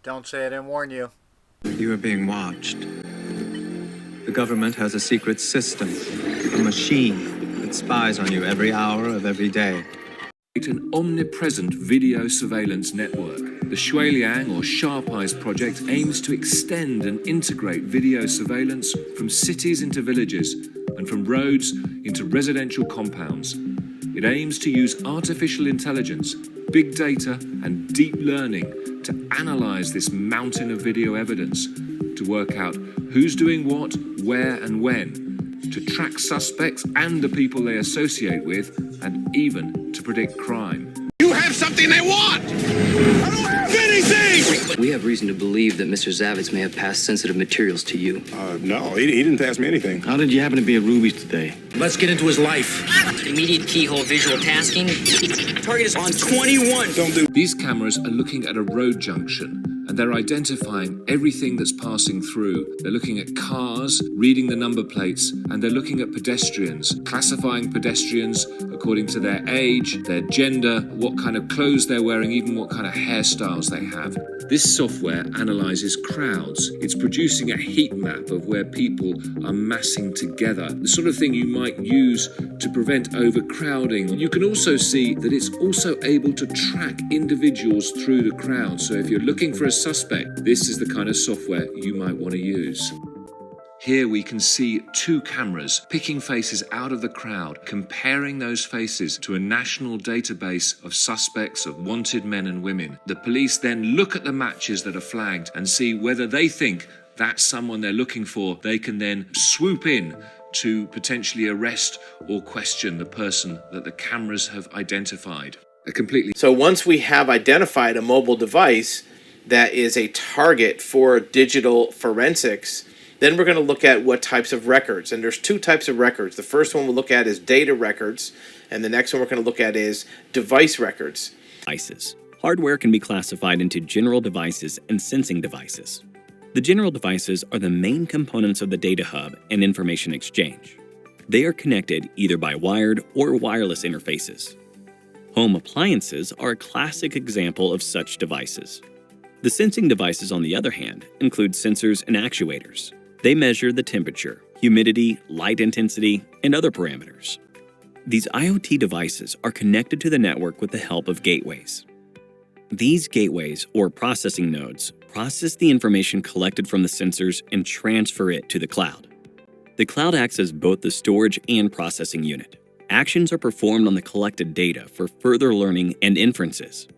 Don't say I didn't warn you. You are being watched. The government has a secret system, a machine that spies on you every hour of every day. An omnipresent video surveillance network. The Shuiliang or Sharp Eyes project aims to extend and integrate video surveillance from cities into villages and from roads into residential compounds. It aims to use artificial intelligence, big data and deep learning to analyze this mountain of video evidence, to work out who's doing what, where and when, to track suspects and the people they associate with, and even to predict crime. You have something they want! I don't have anything! We have reason to believe that Mr. Zavitz may have passed sensitive materials to you. No, he didn't pass me anything. How did you happen to be at Ruby's today? Let's get into his life. Immediate keyhole visual tasking. Target is on 21. Don't do. These cameras are looking at a road junction, and they're identifying everything that's passing through. They're looking at cars, reading the number plates, and they're looking at pedestrians, classifying pedestrians according to their age, their gender, what kind of clothes they're wearing, even what kind of hairstyles they have. This software analyzes crowds. It's producing a heat map of where people are massing together, the sort of thing you might use to prevent overcrowding. You can also see that it's also able to track individuals through the crowd. So if you're looking for a suspect, this is the kind of software you might want to use. Here we can see two cameras picking faces out of the crowd, comparing those faces to a national database of suspects, of wanted men and women. The police then look at the matches that are flagged and see whether they think that's someone they're looking for. They can then swoop in to potentially arrest or question the person that the cameras have identified. So once we have identified a mobile device that is a target for digital forensics, then we're going to look at what types of records. And there's two types of records. The first one we'll look at is data records, and the next one we're going to look at is device records. Devices. Hardware can be classified into general devices and sensing devices. The general devices are the main components of the data hub and information exchange. They are connected either by wired or wireless interfaces. Home appliances are a classic example of such devices. The sensing devices, on the other hand, include sensors and actuators. They measure the temperature, humidity, light intensity, and other parameters. These IoT devices are connected to the network with the help of gateways. These gateways, or processing nodes, process the information collected from the sensors and transfer it to the cloud. The cloud acts as both the storage and processing unit. Actions are performed on the collected data for further learning and inferences.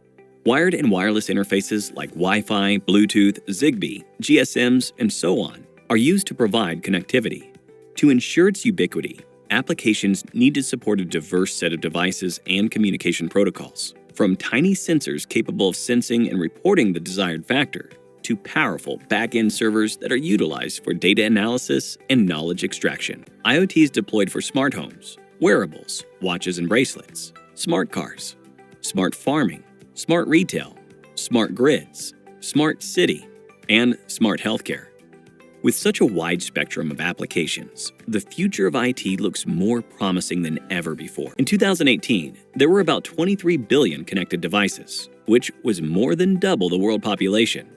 Wired and wireless interfaces like Wi-Fi, Bluetooth, Zigbee, GSMs, and so on are used to provide connectivity. To ensure its ubiquity, applications need to support a diverse set of devices and communication protocols, from tiny sensors capable of sensing and reporting the desired factor, to powerful back-end servers that are utilized for data analysis and knowledge extraction. IoT is deployed for smart homes, wearables, watches and bracelets, smart cars, smart farming, smart retail, smart grids, smart city, and smart healthcare. With such a wide spectrum of applications, the future of IT looks more promising than ever before. In 2018, there were about 23 billion connected devices, which was more than double the world population.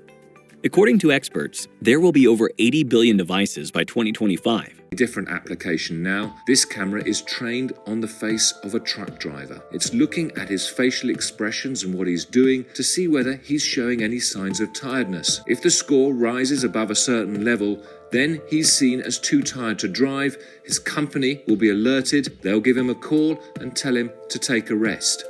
According to experts, there will be over 80 billion devices by 2025. A different application now. This camera is trained on the face of a truck driver. It's looking at his facial expressions and what he's doing to see whether he's showing any signs of tiredness. If the score rises above a certain level, then he's seen as too tired to drive. His company will be alerted. They'll give him a call and tell him to take a rest.